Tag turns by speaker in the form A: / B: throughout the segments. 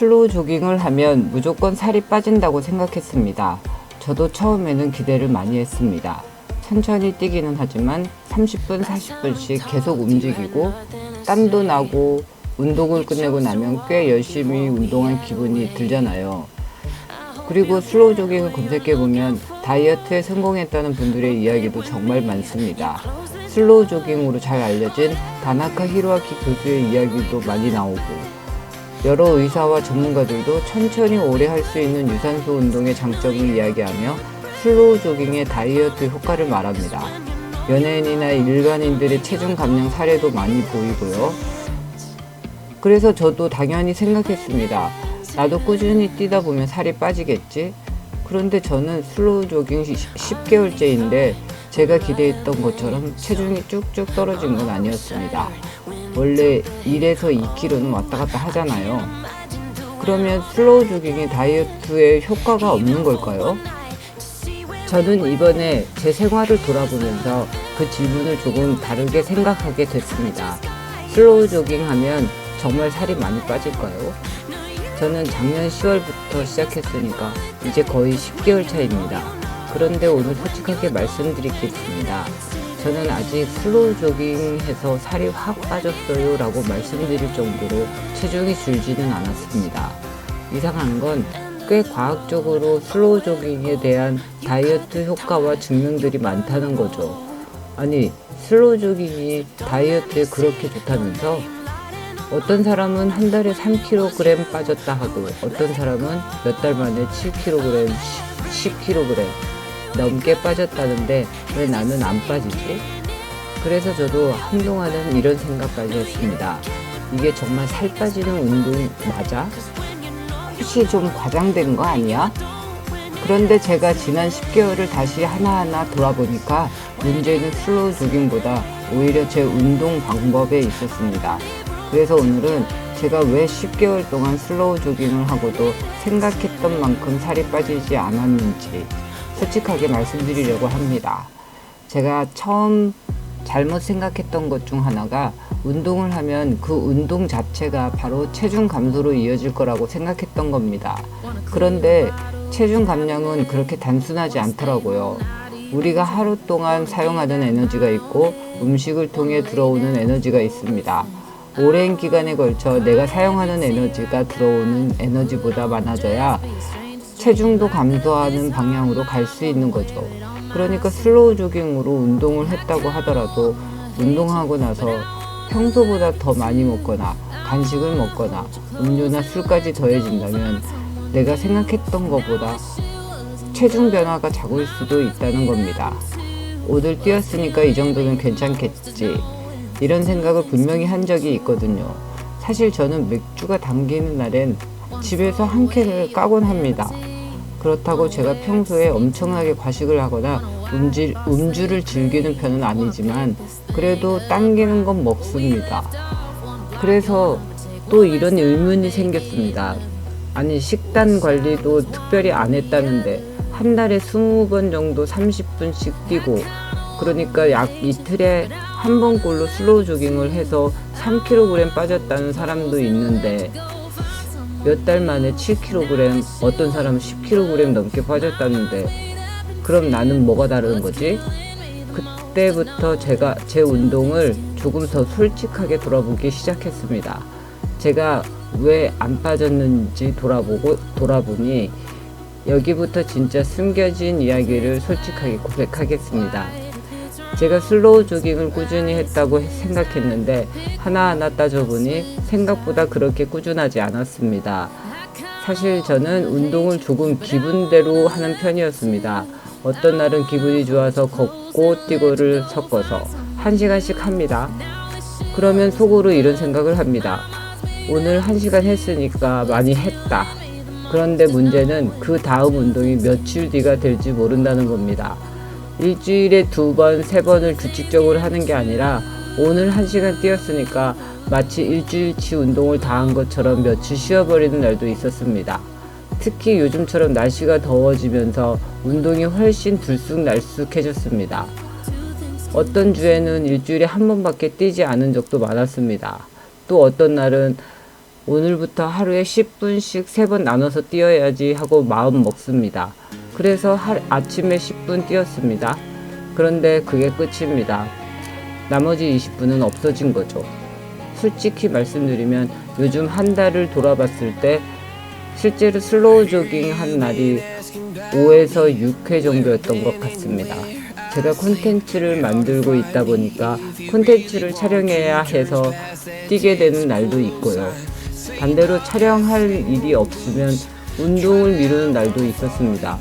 A: 슬로우 조깅을 하면 무조건 살이 빠진다고 생각했습니다. 저도 처음에는 기대를 많이 했습니다. 천천히 뛰기는 하지만 30분, 40분씩 계속 움직이고 땀도 나고 운동을 끝내고 나면 꽤 열심히 운동한 기분이 들잖아요. 그리고 슬로우 조깅을 검색해보면 다이어트에 성공했다는 분들의 이야기도 정말 많습니다. 슬로우 조깅으로 잘 알려진 다나카 히로아키 교수의 이야기도 많이 나오고, 여러 의사와 전문가들도 천천히 오래 할 수 있는 유산소 운동의 장점을 이야기하며 슬로우 조깅의 다이어트 효과를 말합니다. 연예인이나 일반인들의 체중 감량 사례도 많이 보이고요. 그래서 저도 당연히 생각했습니다. 나도 꾸준히 뛰다 보면 살이 빠지겠지? 그런데 저는 슬로우 조깅 10개월째인데 제가 기대했던 것처럼 체중이 쭉쭉 떨어진 건 아니었습니다. 원래 1에서 2kg는 왔다 갔다 하잖아요. 그러면 슬로우 조깅이 다이어트에 효과가 없는 걸까요? 저는 이번에 제 생활을 돌아보면서 그 질문을 조금 다르게 생각하게 됐습니다. 슬로우 조깅 하면 정말 살이 많이 빠질까요? 저는 작년 10월부터 시작했으니까 이제 거의 10개월 차입니다. 그런데 오늘 솔직하게 말씀드리겠습니다. 저는 아직 슬로우 조깅해서 살이 확 빠졌어요 라고 말씀드릴 정도로 체중이 줄지는 않았습니다. 이상한 건 꽤 과학적으로 슬로우 조깅에 대한 다이어트 효과와 증명들이 많다는 거죠. 아니, 슬로우 조깅이 다이어트에 그렇게 좋다면서? 어떤 사람은 한 달에 3kg 빠졌다 하고, 어떤 사람은 몇 달 만에 7kg, 10kg 넘게 빠졌다는데 왜 나는 안 빠지지? 그래서 저도 한동안은 이런 생각까지 했습니다. 이게 정말 살 빠지는 운동 맞아? 혹시 좀 과장된 거 아니야? 그런데 제가 지난 10개월을 다시 하나하나 돌아보니까 문제는 슬로우 조깅보다 오히려 제 운동 방법에 있었습니다. 그래서 오늘은 제가 왜 10개월 동안 슬로우 조깅을 하고도 생각했던 만큼 살이 빠지지 않았는지 솔직하게 말씀드리려고 합니다. 제가 처음 잘못 생각했던 것 중 하나가 운동을 하면 그 운동 자체가 바로 체중 감소로 이어질 거라고 생각했던 겁니다. 그런데 체중 감량은 그렇게 단순하지 않더라고요. 우리가 하루 동안 사용하는 에너지가 있고 음식을 통해 들어오는 에너지가 있습니다. 오랜 기간에 걸쳐 내가 사용하는 에너지가 들어오는 에너지보다 많아져야 체중도 감소하는 방향으로 갈 수 있는 거죠. 그러니까 슬로우 조깅으로 운동을 했다고 하더라도 운동하고 나서 평소보다 더 많이 먹거나 간식을 먹거나 음료나 술까지 더해진다면 내가 생각했던 것보다 체중 변화가 작을 수도 있다는 겁니다. 오늘 뛰었으니까 이 정도는 괜찮겠지, 이런 생각을 분명히 한 적이 있거든요. 사실 저는 맥주가 당기는 날엔 집에서 한 캔을 까곤 합니다. 그렇다고 제가 평소에 엄청나게 과식을 하거나 음주를 즐기는 편은 아니지만 그래도 당기는 건 먹습니다. 그래서 또 이런 의문이 생겼습니다. 아니, 식단 관리도 특별히 안 했다는데 한 달에 20번 정도 30분씩 뛰고, 그러니까 약 이틀에 한 번꼴로 슬로우 조깅을 해서 3kg 빠졌다는 사람도 있는데 몇 달 만에 7kg, 어떤 사람은 10kg 넘게 빠졌다는데 그럼 나는 뭐가 다른 거지? 그때부터 제가 제 운동을 조금 더 솔직하게 돌아보기 시작했습니다. 제가 왜 안 빠졌는지 돌아보니 여기부터 진짜 숨겨진 이야기를 솔직하게 고백하겠습니다. 제가 슬로우 조깅을 꾸준히 했다고 생각했는데 하나하나 따져보니 생각보다 그렇게 꾸준하지 않았습니다. 사실 저는 운동을 조금 기분대로 하는 편이었습니다. 어떤 날은 기분이 좋아서 걷고 뛰고를 섞어서 1시간씩 합니다. 그러면 속으로 이런 생각을 합니다. 오늘 1시간 했으니까 많이 했다. 그런데 문제는 그 다음 운동이 며칠 뒤가 될지 모른다는 겁니다. 일주일에 2번, 3번을 규칙적으로 하는 게 아니라 오늘 1시간 뛰었으니까 마치 일주일치 운동을 다 한 것처럼 며칠 쉬어버리는 날도 있었습니다. 특히 요즘처럼 날씨가 더워지면서 운동이 훨씬 들쑥날쑥해졌습니다. 어떤 주에는 일주일에 한 번밖에 뛰지 않은 적도 많았습니다. 또 어떤 날은 오늘부터 하루에 10분씩 3번 나눠서 뛰어야지 하고 마음 먹습니다. 그래서 아침에 10분 뛰었습니다. 그런데 그게 끝입니다. 나머지 20분은 없어진 거죠. 솔직히 말씀드리면 요즘 한 달을 돌아봤을 때 실제로 슬로우 조깅 한 날이 5에서 6회 정도였던 것 같습니다. 제가 콘텐츠를 만들고 있다 보니까 콘텐츠를 촬영해야 해서 뛰게 되는 날도 있고요. 반대로 촬영할 일이 없으면 운동을 미루는 날도 있었습니다.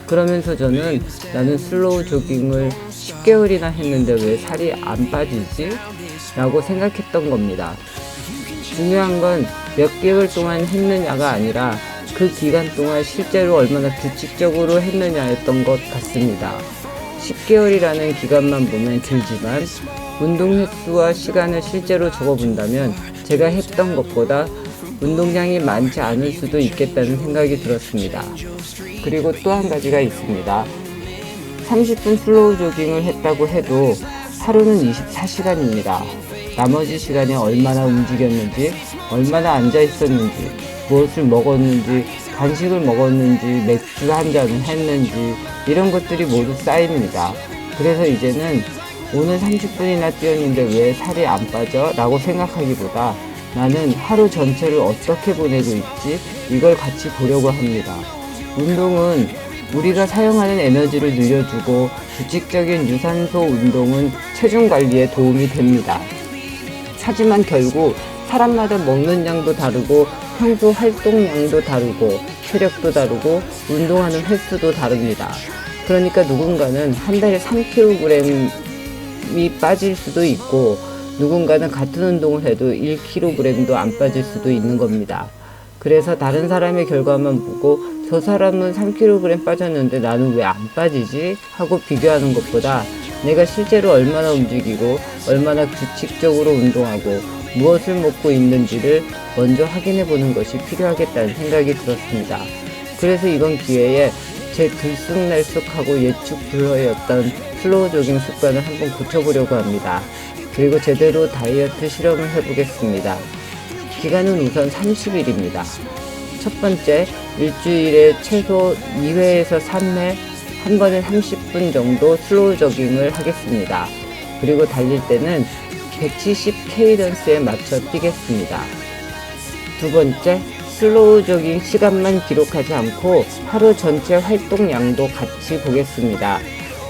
A: 그러면서 저는 나는 슬로우 조깅을 10개월이나 했는데 왜 살이 안 빠지지? 라고 생각했던 겁니다. 중요한 건 몇 개월 동안 했느냐가 아니라 그 기간 동안 실제로 얼마나 규칙적으로 했느냐였던 것 같습니다. 10개월이라는 기간만 보면 길지만 운동 횟수와 시간을 실제로 적어본다면 제가 했던 것보다 운동량이 많지 않을 수도 있겠다는 생각이 들었습니다. 그리고 또 한 가지가 있습니다. 30분 슬로우 조깅을 했다고 해도 하루는 24시간입니다. 나머지 시간에 얼마나 움직였는지, 얼마나 앉아 있었는지, 무엇을 먹었는지, 간식을 먹었는지, 맥주 한 잔을 했는지 이런 것들이 모두 쌓입니다. 그래서 이제는 오늘 30분이나 뛰었는데 왜 살이 안 빠져? 라고 생각하기보다 나는 하루 전체를 어떻게 보내고 있지? 이걸 같이 보려고 합니다. 운동은 우리가 사용하는 에너지를 늘려주고 규칙적인 유산소 운동은 체중 관리에 도움이 됩니다. 하지만 결국 사람마다 먹는 양도 다르고 평소 활동량도 다르고 체력도 다르고 운동하는 횟수도 다릅니다. 그러니까 누군가는 한 달에 3kg이 빠질 수도 있고 누군가는 같은 운동을 해도 1kg도 안 빠질 수도 있는 겁니다. 그래서 다른 사람의 결과만 보고 저 사람은 3kg 빠졌는데 나는 왜 안 빠지지? 하고 비교하는 것보다 내가 실제로 얼마나 움직이고 얼마나 규칙적으로 운동하고 무엇을 먹고 있는지를 먼저 확인해 보는 것이 필요하겠다는 생각이 들었습니다. 그래서 이번 기회에 제 들쑥날쑥하고 예측 불허였던 슬로우 조깅 습관을 한번 고쳐보려고 합니다. 그리고 제대로 다이어트 실험을 해보겠습니다. 기간은 우선 30일입니다. 첫 번째, 일주일에 최소 2회에서 3회 한 번에 30분 정도 슬로우 조깅을 하겠습니다. 그리고 달릴 때는 170 케이던스에 맞춰 뛰겠습니다. 두 번째, 슬로우 조깅 시간만 기록하지 않고 하루 전체 활동량도 같이 보겠습니다.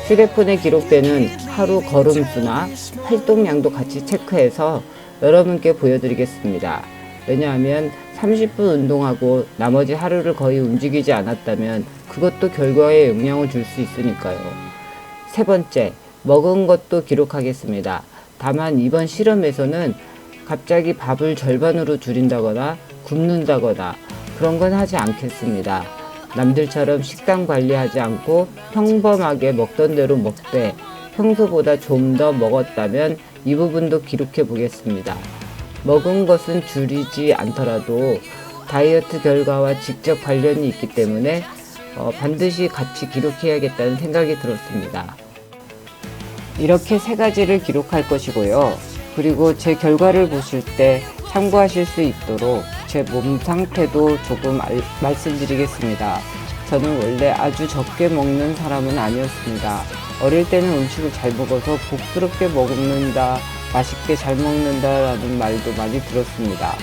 A: 휴대폰에 기록되는 하루 걸음수나 활동량도 같이 체크해서 여러분께 보여드리겠습니다. 왜냐하면 30분 운동하고 나머지 하루를 거의 움직이지 않았다면 그것도 결과에 영향을 줄 수 있으니까요. 세 번째, 먹은 것도 기록하겠습니다. 다만 이번 실험에서는 갑자기 밥을 절반으로 줄인다거나 굶는다거나 그런 건 하지 않겠습니다. 남들처럼 식단 관리하지 않고 평범하게 먹던 대로 먹되 평소보다 좀 더 먹었다면 이 부분도 기록해 보겠습니다. 먹은 것은 줄이지 않더라도 다이어트 결과와 직접 관련이 있기 때문에 반드시 같이 기록해야겠다는 생각이 들었습니다. 이렇게 세 가지를 기록할 것이고요. 그리고 제 결과를 보실 때 참고하실 수 있도록 제 몸 상태도 조금 말씀드리겠습니다. 저는 원래 아주 적게 먹는 사람은 아니었습니다. 어릴 때는 음식을 잘 먹어서 복스럽게 먹는다, 맛있게 잘 먹는다라는 말도 많이 들었습니다.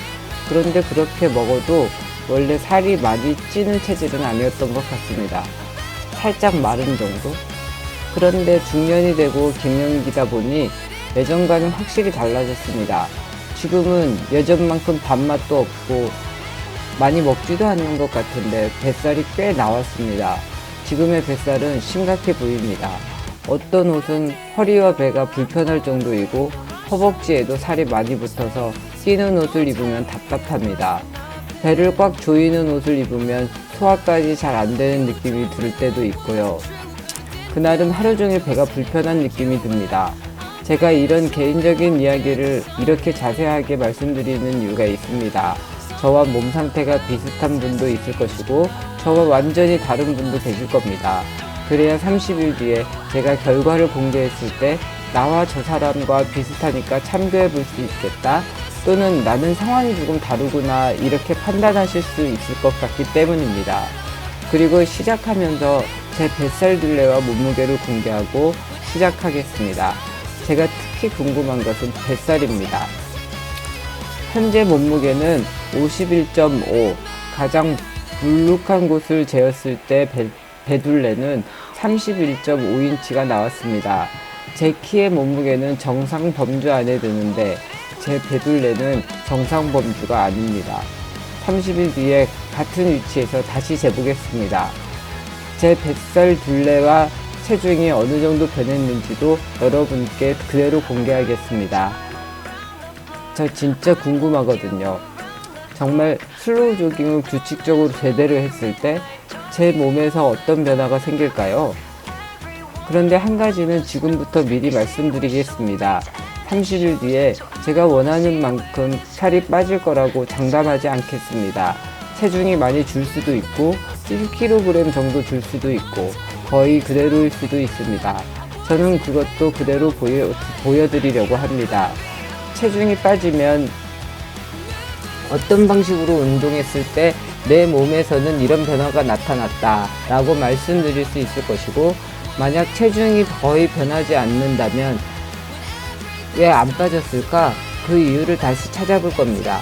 A: 그런데 그렇게 먹어도 원래 살이 많이 찌는 체질은 아니었던 것 같습니다. 살짝 마른 정도? 그런데 중년이 되고 갱년기다 보니 예전과는 확실히 달라졌습니다. 지금은 예전만큼 밥맛도 없고 많이 먹지도 않는 것 같은데 뱃살이 꽤 나왔습니다. 지금의 뱃살은 심각해 보입니다. 어떤 옷은 허리와 배가 불편할 정도이고 허벅지에도 살이 많이 붙어서 끼는 옷을 입으면 답답합니다. 배를 꽉 조이는 옷을 입으면 소화까지 잘 안 되는 느낌이 들 때도 있고요. 그날은 하루 종일 배가 불편한 느낌이 듭니다. 제가 이런 개인적인 이야기를 이렇게 자세하게 말씀드리는 이유가 있습니다. 저와 몸 상태가 비슷한 분도 있을 것이고 저와 완전히 다른 분도 계실 겁니다. 그래야 30일 뒤에 제가 결과를 공개했을 때 나와 저 사람과 비슷하니까 참고해 볼 수 있겠다 또는 나는 상황이 조금 다르구나 이렇게 판단하실 수 있을 것 같기 때문입니다. 그리고 시작하면서 제 뱃살 둘레와 몸무게를 공개하고 시작하겠습니다. 제가 특히 궁금한 것은 뱃살입니다. 현재 몸무게는 51.5, 가장 물룩한 곳을 재었을 때 배둘레는 31.5인치가 나왔습니다. 제 키의 몸무게는 정상 범주 안에 드는데 제 배둘레는 정상 범주가 아닙니다. 30일 뒤에 같은 위치에서 다시 재보겠습니다. 제 뱃살 둘레와 체중이 어느 정도 변했는지도 여러분께 그대로 공개하겠습니다. 저 진짜 궁금하거든요. 정말 슬로우 조깅을 규칙적으로 제대로 했을 때 제 몸에서 어떤 변화가 생길까요? 그런데 한 가지는 지금부터 미리 말씀드리겠습니다. 30일 뒤에 제가 원하는 만큼 살이 빠질 거라고 장담하지 않겠습니다. 체중이 많이 줄 수도 있고 1kg 정도 줄 수도 있고 거의 그대로일 수도 있습니다. 저는 그것도 그대로 보여드리려고 합니다. 체중이 빠지면 어떤 방식으로 운동했을 때 내 몸에서는 이런 변화가 나타났다 라고 말씀드릴 수 있을 것이고, 만약 체중이 거의 변하지 않는다면 왜 안 빠졌을까? 그 이유를 다시 찾아볼 겁니다.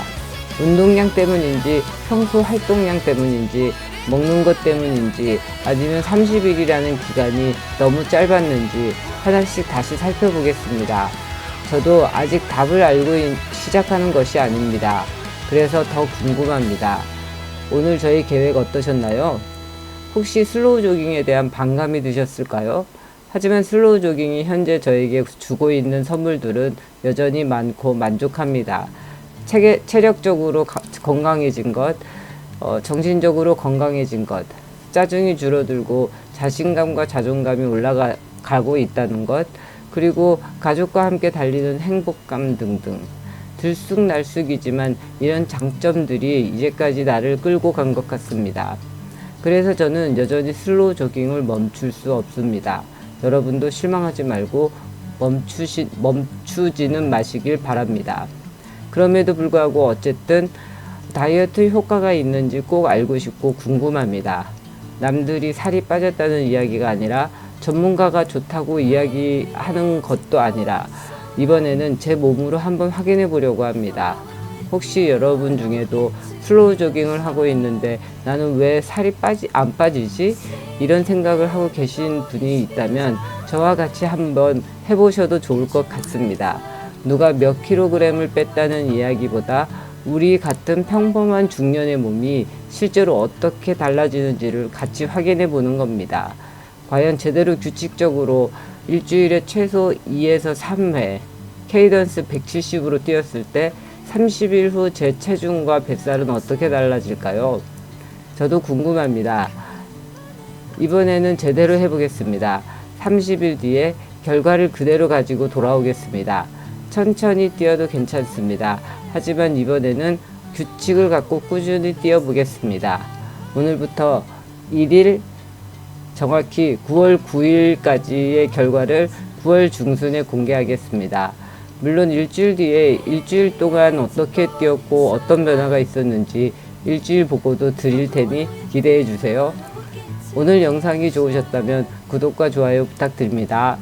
A: 운동량 때문인지 평소 활동량 때문인지 먹는 것 때문인지 아니면 30일이라는 기간이 너무 짧았는지 하나씩 다시 살펴보겠습니다. 저도 아직 답을 알고 시작하는 것이 아닙니다. 그래서 더 궁금합니다. 오늘 저희 계획 어떠셨나요? 혹시 슬로우 조깅에 대한 반감이 드셨을까요? 하지만 슬로우 조깅이 현재 저에게 주고 있는 선물들은 여전히 많고 만족합니다. 체력적으로 건강해진 것, 정신적으로 건강해진 것, 짜증이 줄어들고 자신감과 자존감이 올라가고 있다는 것, 그리고 가족과 함께 달리는 행복감 등등. 들쑥날쑥이지만 이런 장점들이 이제까지 나를 끌고 간 것 같습니다. 그래서 저는 여전히 슬로우 조깅을 멈출 수 없습니다. 여러분도 실망하지 말고 멈추지는 마시길 바랍니다. 그럼에도 불구하고 어쨌든 다이어트 효과가 있는지 꼭 알고 싶고 궁금합니다. 남들이 살이 빠졌다는 이야기가 아니라 전문가가 좋다고 이야기하는 것도 아니라 이번에는 제 몸으로 한번 확인해 보려고 합니다. 혹시 여러분 중에도 슬로우 조깅을 하고 있는데 나는 왜 살이 안 빠지지? 이런 생각을 하고 계신 분이 있다면 저와 같이 한번 해보셔도 좋을 것 같습니다. 누가 몇 킬로그램을 뺐다는 이야기보다 우리 같은 평범한 중년의 몸이 실제로 어떻게 달라지는지를 같이 확인해 보는 겁니다. 과연 제대로 규칙적으로 일주일에 최소 2에서 3회 케이던스 170으로 뛰었을 때 30일 후 제 체중과 뱃살은 어떻게 달라질까요? 저도 궁금합니다. 이번에는 제대로 해보겠습니다. 30일 뒤에 결과를 그대로 가지고 돌아오겠습니다. 천천히 뛰어도 괜찮습니다. 하지만 이번에는 규칙을 갖고 꾸준히 뛰어보겠습니다. 오늘부터 1일, 정확히 9월 9일까지의 결과를 9월 중순에 공개하겠습니다. 물론 일주일 뒤에 일주일 동안 어떻게 뛰었고 어떤 변화가 있었는지 일주일 보고도 드릴 테니 기대해 주세요. 오늘 영상이 좋으셨다면 구독과 좋아요 부탁드립니다.